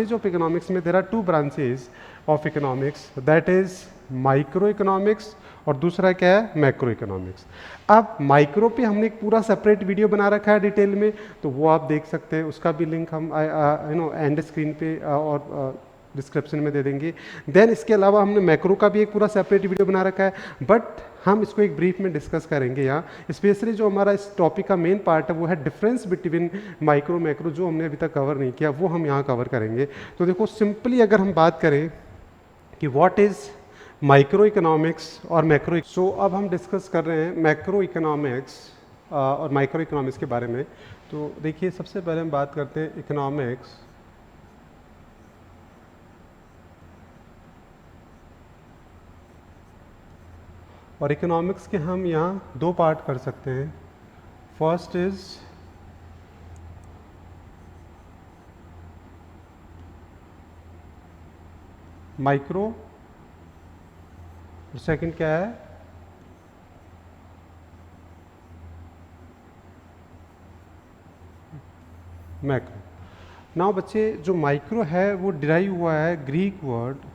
of economics में there are two branches of economics, that is micro economics और दूसरा क्या है मैक्रो इकोनॉमिक्स। अब माइक्रो पे हमने एक पूरा सेपरेट वीडियो बना रखा है डिटेल में, तो वो आप देख सकते हैं, उसका भी लिंक हम एंड स्क्रीन पे और डिस्क्रिप्शन में दे देंगे। देन इसके अलावा हमने मैक्रो का भी एक पूरा सेपरेट वीडियो बना रखा है, बट हम इसको एक ब्रीफ में डिस्कस करेंगे यहाँ। स्पेशली जो हमारा इस टॉपिक का मेन पार्ट है वो है डिफरेंस बिटवीन माइक्रो मैक्रो, जो हमने अभी तक कवर नहीं किया वो हम यहाँ कवर करेंगे। तो देखो सिंपली अगर हम बात करें कि व्हाट इज़ माइक्रो इकोनॉमिक्स और मैक्रो, सो अब हम डिस्कस कर रहे हैं मैक्रो इकोनॉमिक्स और माइक्रो इकोनॉमिक्स के बारे में। तो देखिए सबसे पहले हम बात करते हैं इकोनॉमिक्स। और इकोनॉमिक्स के हम यहाँ दो पार्ट कर सकते हैं। फर्स्ट इज माइक्रो और सेकंड क्या है मैक्रो। नाउ बच्चे जो माइक्रो है वो डिराइव हुआ है Greek word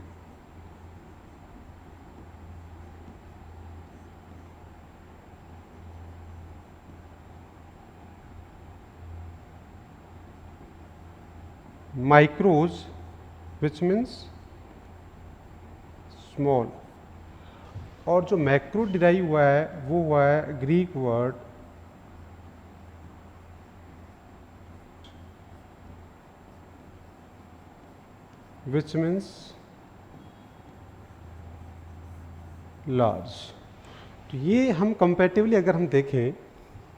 micros which means small, और जो मैक्रो डिराइव हुआ है वो हुआ है Greek word which means large. तो ये हम कंपैरेटिवली अगर हम देखें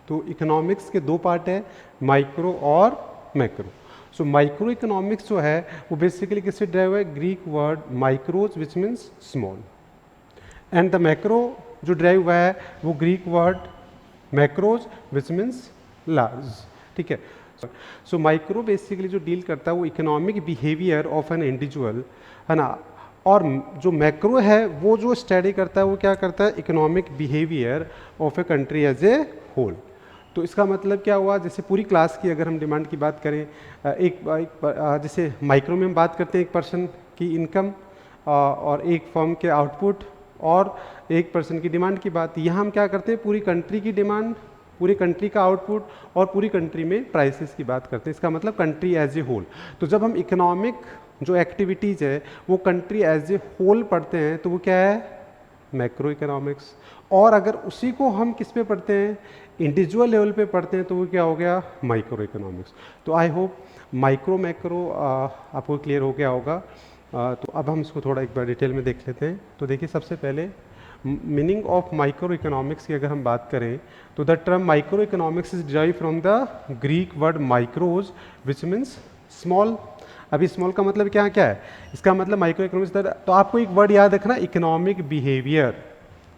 तो इकोनॉमिक्स के दो पार्ट है, माइक्रो और मैक्रो। सो माइक्रो इकोनॉमिक्स जो है वो बेसिकली किससे ड्राइव हुआ है, Greek word micros which means small, and the macro जो ड्राइव हुआ है वो Greek word macros which means large. ठीक है। सो माइक्रो बेसिकली जो डील करता है वो economic behaviour of an individual, है ना, और जो मैक्रो है वो जो स्टडी करता है वो क्या करता है, economic behaviour of a country as a whole. तो इसका मतलब क्या हुआ, जैसे पूरी क्लास की अगर हम डिमांड की बात करें, जैसे माइक्रो में हम बात करते हैं एक पर्सन की इनकम और एक फर्म के आउटपुट और एक पर्सन की डिमांड की बात, यहाँ हम क्या करते हैं पूरी कंट्री की डिमांड, पूरी कंट्री का आउटपुट और पूरी कंट्री में प्राइसेस की बात करते हैं। इसका मतलब कंट्री एज ए होल। तो जब हम इकोनॉमिक जो एक्टिविटीज़ है वो कंट्री एज ए होल पढ़ते हैं तो वो क्या है, मैक्रो इकोनॉमिक्स। और अगर उसी को हम किस पे पढ़ते हैं, इंडिविजुअल लेवल पे पढ़ते हैं तो वो क्या हो गया, माइक्रो इकोनॉमिक्स। तो आई होप माइक्रो मैक्रो आपको क्लियर हो गया होगा। तो अब हम इसको थोड़ा एक बार डिटेल में देख लेते हैं। तो देखिए सबसे पहले मीनिंग ऑफ माइक्रो इकोनॉमिक्स की अगर हम बात करें तो the term micro economics is derived from the Greek word micros which means small. अभी स्मॉल का मतलब क्या क्या है, इसका मतलब माइक्रो इकोनॉमिक्स। तो आपको एक वर्ड याद रखना, इकोनॉमिक बिहेवियर।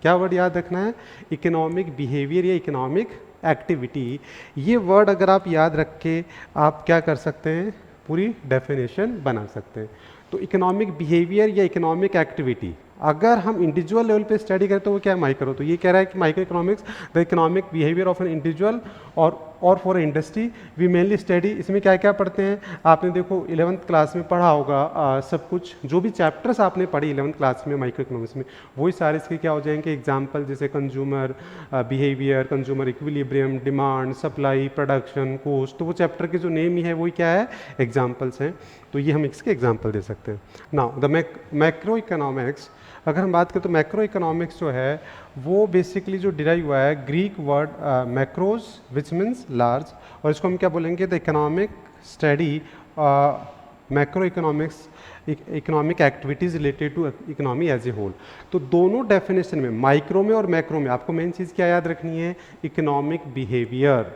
क्या वर्ड याद रखना है, इकोनॉमिक बिहेवियर या इकोनॉमिक एक्टिविटी। ये वर्ड अगर आप याद रख के आप क्या कर सकते हैं, पूरी डेफिनेशन बना सकते हैं। तो इकोनॉमिक बिहेवियर या इकोनॉमिक एक्टिविटी अगर हम इंडिविजुअल लेवल पे स्टडी करें तो वो क्या है, माइक्रो। तो ये कह रहा है कि micro economics the economic behaviour of an individual और for industry we mainly study. इसमें क्या क्या पढ़ते हैं, आपने देखो 11th क्लास में पढ़ा होगा सब कुछ, जो भी चैप्टर्स आपने पढ़ी 11th क्लास में माइक्रो इकोनॉमिक्स में, वही सारे इसके क्या हो जाएंगे एग्जाम्पल, जैसे consumer behaviour, consumer equilibrium, demand, supply, production, cost. तो वो चैप्टर के जो नेम ही है वही क्या है, एग्जाम्पल्स हैं। तो ये हम इसके एग्जाम्पल दे सकते हैं। नाउ द मैक्रो इकोनॉमिक्स अगर हम बात करें तो मैक्रो इकोनॉमिक्स जो है वो बेसिकली जो डिराइव हुआ है Greek word macros which means large, और इसको हम क्या बोलेंगे, the economic study macro economics economic activities related to economy as a whole. तो दोनों डेफिनेशन में, माइक्रो में और मैक्रो में, आपको मेन चीज़ क्या याद रखनी है, इकोनॉमिक बिहेवियर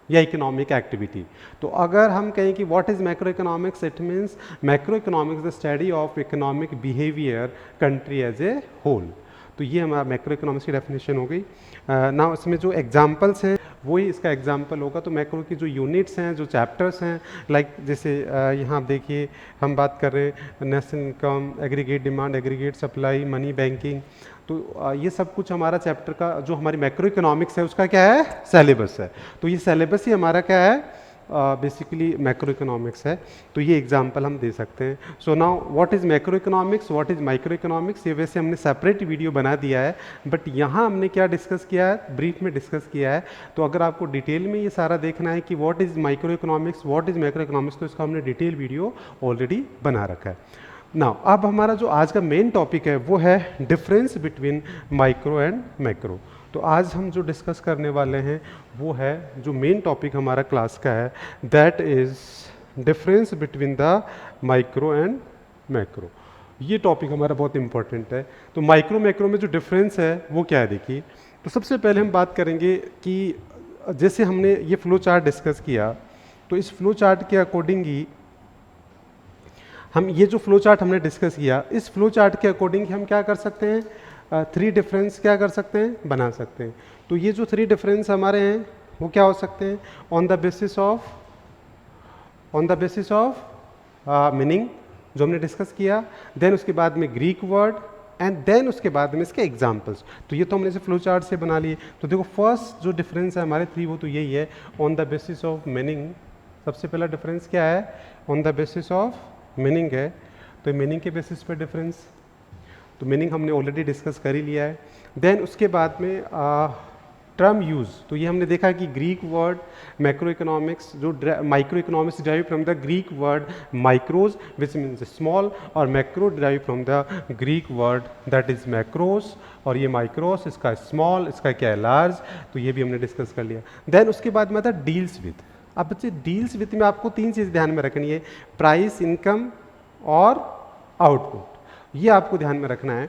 या इकोनॉमिक एक्टिविटी। तो अगर हम कहें कि what is macro economics, it means macro economics the study of economic behaviour country as a whole. तो ये हमारा मैक्रो इकोनॉमिक्स की डेफिनेशन हो गई। ना इसमें जो एग्जांपल्स हैं वही इसका एग्जांपल होगा। तो मैक्रो की जो यूनिट्स हैं, जो चैप्टर्स हैं, लाइक जैसे यहाँ आप देखिए हम बात कर रहे हैं national income, aggregate demand, aggregate supply, money, banking. तो ये सब कुछ हमारा चैप्टर का जो हमारी मैक्रो इकोनॉमिक्स है उसका क्या है, सिलेबस है। तो ये सिलेबस ही हमारा क्या है, बेसिकली मैक्रो इकोनॉमिक्स है। तो ये एग्जांपल हम दे सकते हैं। So now what is macro economics, what is micro economics, ये वैसे हमने सेपरेट वीडियो बना दिया है, बट यहाँ हमने क्या डिस्कस किया है, ब्रीफ में डिस्कस किया है। तो अगर आपको डिटेल में ये सारा देखना है कि what is micro economics, what is macro economics, तो इसका हमने डिटेल वीडियो ऑलरेडी बना रखा है। नाउ अब हमारा जो आज का मेन टॉपिक है वो है difference between micro and macro. तो आज हम जो डिस्कस करने वाले हैं वो है, जो मेन टॉपिक हमारा क्लास का है, that is difference between the micro and macro. ये टॉपिक हमारा बहुत इंपॉर्टेंट है। तो माइक्रो मैक्रो में जो डिफरेंस है वो क्या है, देखिए। तो सबसे पहले हम बात करेंगे कि जैसे हमने ये फ्लो चार्ट डिस्कस किया, तो इस फ्लो चार्ट के अकॉर्डिंग ही हम ये जो फ्लो चार्ट हमने डिस्कस किया, इस फ्लो चार्ट के अकॉर्डिंग हम क्या कर सकते हैं, 3 डिफरेंस क्या कर सकते हैं, बना सकते हैं। तो ये जो 3 डिफरेंस हमारे हैं वो क्या हो सकते हैं, on the basis of meaning जो हमने डिस्कस किया, देन उसके बाद में ग्रीक वर्ड, एंड देन उसके बाद में इसके एग्जाम्पल्स। तो ये तो हमने इसे फ्लो चार्ट से बना लिए। तो देखो फर्स्ट जो डिफरेंस है हमारे 3 वो तो यही है, on the basis of meaning. सबसे पहला डिफरेंस क्या है, on the basis of meaning है। तो मीनिंग के बेसिस पर डिफरेंस, तो मीनिंग हमने ऑलरेडी डिस्कस कर ही लिया है। देन उसके बाद में टर्म यूज़, तो ये हमने देखा कि ग्रीक वर्ड मैक्रो इकोनॉमिक्स, जो micro economics derive from the Greek word micros which means small, और macro derive from the Greek word that is macros, और ये माइक्रोस इसका स्मॉल, इसका क्या है लार्ज। तो ये भी हमने डिस्कस कर लिया। देन उसके बाद में आता डील्स विथ। अब बच्चे डील्स विथ में आपको 3 चीज़ ध्यान में रखनी है, प्राइस, इनकम और आउटपुट, ये आपको ध्यान में रखना है।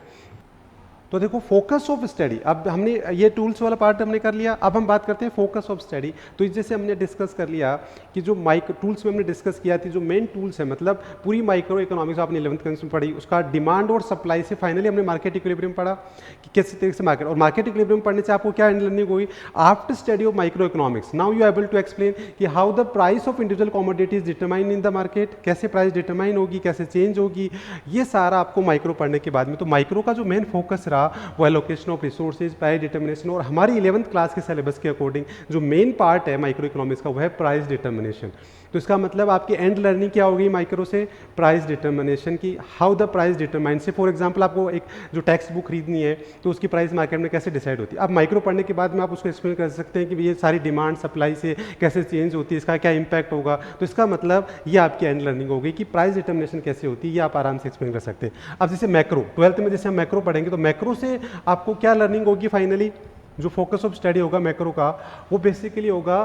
तो देखो फोकस ऑफ स्टडी, अब हमने ये टूल्स वाला पार्ट हमने कर लिया, अब हम बात करते हैं फोकस ऑफ स्टडी। तो जैसे हमने डिस्कस कर लिया कि जो टूल्स में हमने डिस्कस किया थी, जो मेन टूल्स है, मतलब पूरी माइक्रो इकोनॉमिक्स आपने 11th क्लास में पढ़ी, उसका डिमांड और सप्लाई से फाइनली हमने मार्केट इक्विलिब्रियम पढ़ा कि किस तरीके से मार्केट, और मार्केट इक्विलिब्रियम पढ़ने से आपको क्या लर्निंग हुई, after study of micro economics now you able to explain कि how the price of individual commodities determine in the market, कैसे प्राइस डिटरमाइन होगी, कैसे चेंज होगी, ये सारा आपको माइक्रो पढ़ने के बाद में। तो माइक्रो का जो मेन फोकस रहा वो allocation of resources, price determination, और हमारी 11th क्लास के सिलेबस के अकॉर्डिंग जो मेन पार्ट है माइक्रो इकोनॉमिक्स का वो है प्राइस डिटर्मिनेशन। तो इसका मतलब आपकी एंड लर्निंग क्या होगी माइक्रो से, प्राइस डिटर्मिनेशन की, हाउ द प्राइस डिटरमाइन से। फॉर एग्जांपल आपको एक जो टेक्स्ट बुक खरीदनी है तो उसकी प्राइस मार्केट में कैसे डिसाइड होती है, अब माइक्रो पढ़ने के बाद में आप उसको एक्सप्लेन कर सकते हैं कि ये सारी डिमांड सप्लाई से कैसे चेंज होती है, इसका क्या इंपैक्ट होगा। तो इसका मतलब ये आपकी एंड लर्निंग होगी कि प्राइस डिटर्मिनेशन कैसे होती है, ये आप आराम से एक्सप्लेन कर सकते हैं। अब जैसे मैक्रो 12th में जैसे हम मैक्रो पढ़ेंगे, तो मैक्रो से आपको क्या लर्निंग होगी, फाइनली जो फोकस ऑफ स्टडी होगा मैक्रो का वो बेसिकली होगा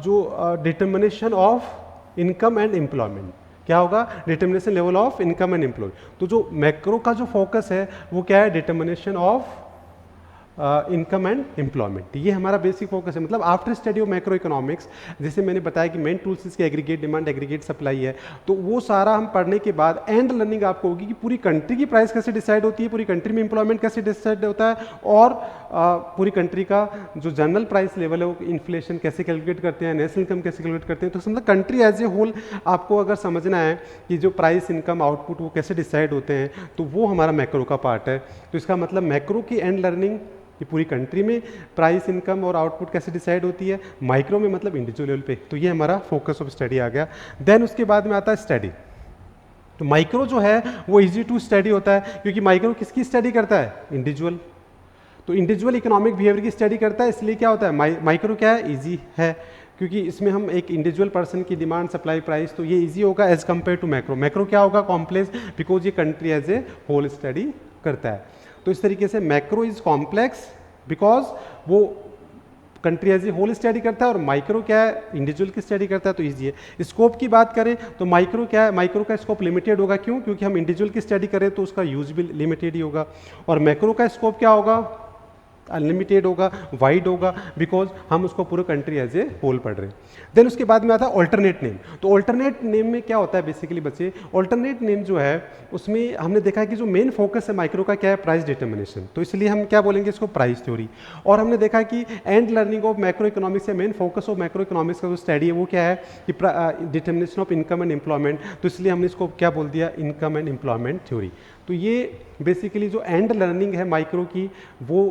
जो determination of income and employment. क्या होगा, determination level of income and employ. तो जो मैक्रो का जो फोकस है वो क्या है, determination of income and employment, ये हमारा बेसिक फोकस है। मतलब after study of macro economics, जैसे मैंने बताया कि मेन टूल्स इसके एग्रीगेट डिमांड, एग्रीगेट सप्लाई है, तो वो सारा हम पढ़ने के बाद एंड लर्निंग आपको होगी कि पूरी कंट्री की प्राइस कैसे डिसाइड होती है, पूरी कंट्री में एम्प्लॉयमेंट कैसे डिसाइड होता है, और पूरी कंट्री का जो जनरल प्राइस लेवल है वो इन्फ्लेशन कैसे कैलकुलेट करते हैं, नेशनल इनकम कैसे कैलकुलेट करते हैं। तो मतलब कंट्री एज ए होल आपको अगर समझना है कि जो प्राइस, इनकम, आउटपुट वो कैसे डिसाइड होते हैं, तो वो हमारा मैक्रो का पार्ट है। तो इसका मतलब मैक्रो की एंड लर्निंग कि पूरी कंट्री में प्राइस, इनकम और आउटपुट कैसे डिसाइड होती है, माइक्रो में मतलब इंडिविजुअल लेवल पे। तो ये हमारा फोकस ऑफ स्टडी आ गया। देन उसके बाद में आता है स्टडी। तो माइक्रो जो है वो इजी टू स्टडी होता है, क्योंकि माइक्रो किसकी स्टडी करता है, इंडिविजुअल। तो इंडिविजुअल इकोनॉमिक बिहेवियर की स्टडी करता है, इसलिए क्या होता है माइक्रो क्या है, ईजी है, क्योंकि इसमें हम एक इंडिविजुअल पर्सन की डिमांड, सप्लाई, प्राइस, तो ये ईजी होगा as compare to macro. Macro क्या होगा, कॉम्प्लेक्स, बिकॉज ये country as a whole study करता है। तो इस तरीके से मैक्रो इज कॉम्प्लेक्स बिकॉज वो country as a whole study करता है, और माइक्रो क्या है, इंडिविजुअल की स्टडी करता है, तो ईजी है। स्कोप की बात करें तो माइक्रो क्या है, माइक्रो का स्कोप लिमिटेड होगा, क्यों, क्योंकि हम इंडिविजुअल की स्टडी करें तो उसका यूज भी लिमिटेड ही होगा, और मैक्रो का स्कोप क्या होगा, अनलिमिटेड होगा, वाइड होगा, बिकॉज हम उसको पूरे कंट्री एज ए होल पढ़ रहे हैं। देन उसके बाद में आता है ऑल्टरनेट नेम। तो ऑल्टरनेट नेम में क्या होता है बेसिकली बच्चे, ऑल्टरनेट नेम जो है उसमें हमने देखा है कि जो मेन फोकस है माइक्रो का क्या है, प्राइस डिटर्मिनेशन, तो इसलिए हम क्या बोलेंगे इसको, प्राइस थ्योरी। और हमने देखा कि end learning of macro economics या main focus of macro economics का जो स्टडी है वो क्या है कि determination of income and employment, तो इसलिए हमने इसको क्या बोल दिया, इनकम एंड एम्प्लॉयमेंट थ्योरी। तो ये बेसिकली जो एंड लर्निंग है माइक्रो की वो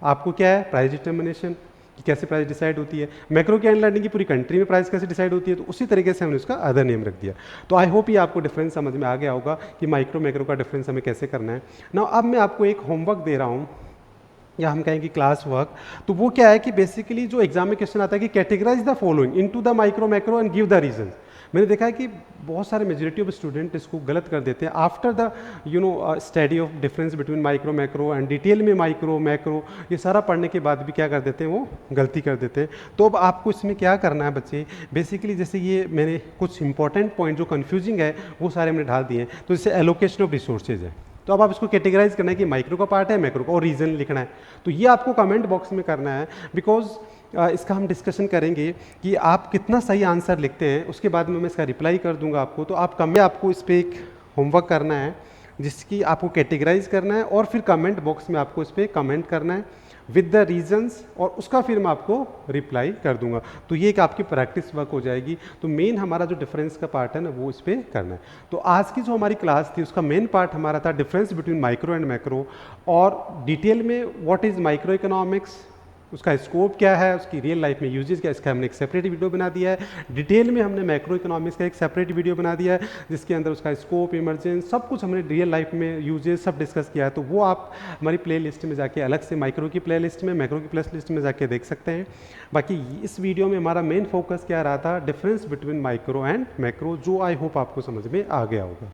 आपको क्या है, प्राइस डिटर्मिनेशन, कि कैसे प्राइस डिसाइड होती है, मैक्रो की अंडरस्टैंडिंग की पूरी कंट्री में प्राइस कैसे डिसाइड होती है, तो उसी तरीके से हमने उसका अदर नेम रख दिया। तो आई होप ये आपको डिफरेंस समझ में आ गया होगा कि माइक्रो मैक्रो का डिफरेंस हमें कैसे करना है ना। अब मैं आपको एक होमवर्क दे रहा हूँ, या हम कहेंगे क्लास वर्क। तो वो क्या है कि बेसिकली जो एग्जाम में क्वेश्चन आता है कि categorise the following into the micro macro and give the reason. मैंने देखा है कि बहुत सारे मेजोरिटी ऑफ स्टूडेंट इसको गलत कर देते हैं। After the study of difference between micro macro and detail में माइक्रो मैक्रो, ये सारा पढ़ने के बाद भी क्या कर देते हैं, वो गलती कर देते हैं। तो अब आपको इसमें क्या करना है बच्चे, बेसिकली जैसे ये मैंने कुछ इंपॉर्टेंट पॉइंट जो कन्फ्यूजिंग है वो सारे मैंने डाल दिए हैं। तो जैसे एलोकेशन ऑफ रिसोर्सेज है, तो अब आप इसको कैटेगराइज करना है कि माइक्रो का पार्ट है, मैक्रो का, और रीजन लिखना है। तो ये आपको कमेंट बॉक्स में करना है, बिकॉज इसका हम डिस्कशन करेंगे कि आप कितना सही आंसर लिखते हैं, उसके बाद में मैं इसका रिप्लाई कर दूंगा आपको। तो आपको इस पर एक होमवर्क करना है जिसकी आपको कैटेगराइज करना है, और फिर कमेंट बॉक्स में आपको इस पर कमेंट करना है विद द रीजंस, और उसका फिर मैं आपको रिप्लाई कर दूंगा। तो ये एक आपकी प्रैक्टिस वर्क हो जाएगी। तो मेन हमारा जो डिफरेंस का पार्ट है ना, वो इस पर करना है। तो आज की जो हमारी क्लास थी उसका मेन पार्ट हमारा था difference between micro and macro, और डिटेल में व्हाट इज़ माइक्रो इकोनॉमिक्स, उसका स्कोप क्या है, उसकी रियल लाइफ में यूजेस क्या, इसका हमने एक सेपरेट वीडियो बना दिया है। डिटेल में हमने मैक्रो इकोनॉमिक्स का एक सेपरेट वीडियो बना दिया है जिसके अंदर उसका स्कोप, इमरजेंस, सब कुछ हमने रियल लाइफ में यूजेस सब डिस्कस किया है। तो वो आप हमारी प्ले लिस्ट में जाके अलग से माइक्रो की प्ले लिस्ट में, मैक्रो की प्ले लिस्ट में जाके देख सकते हैं। बाकी इस वीडियो में हमारा मेन फोकस क्या रहा था, difference between micro and macro, जो आई होप आपको समझ में आ गया होगा।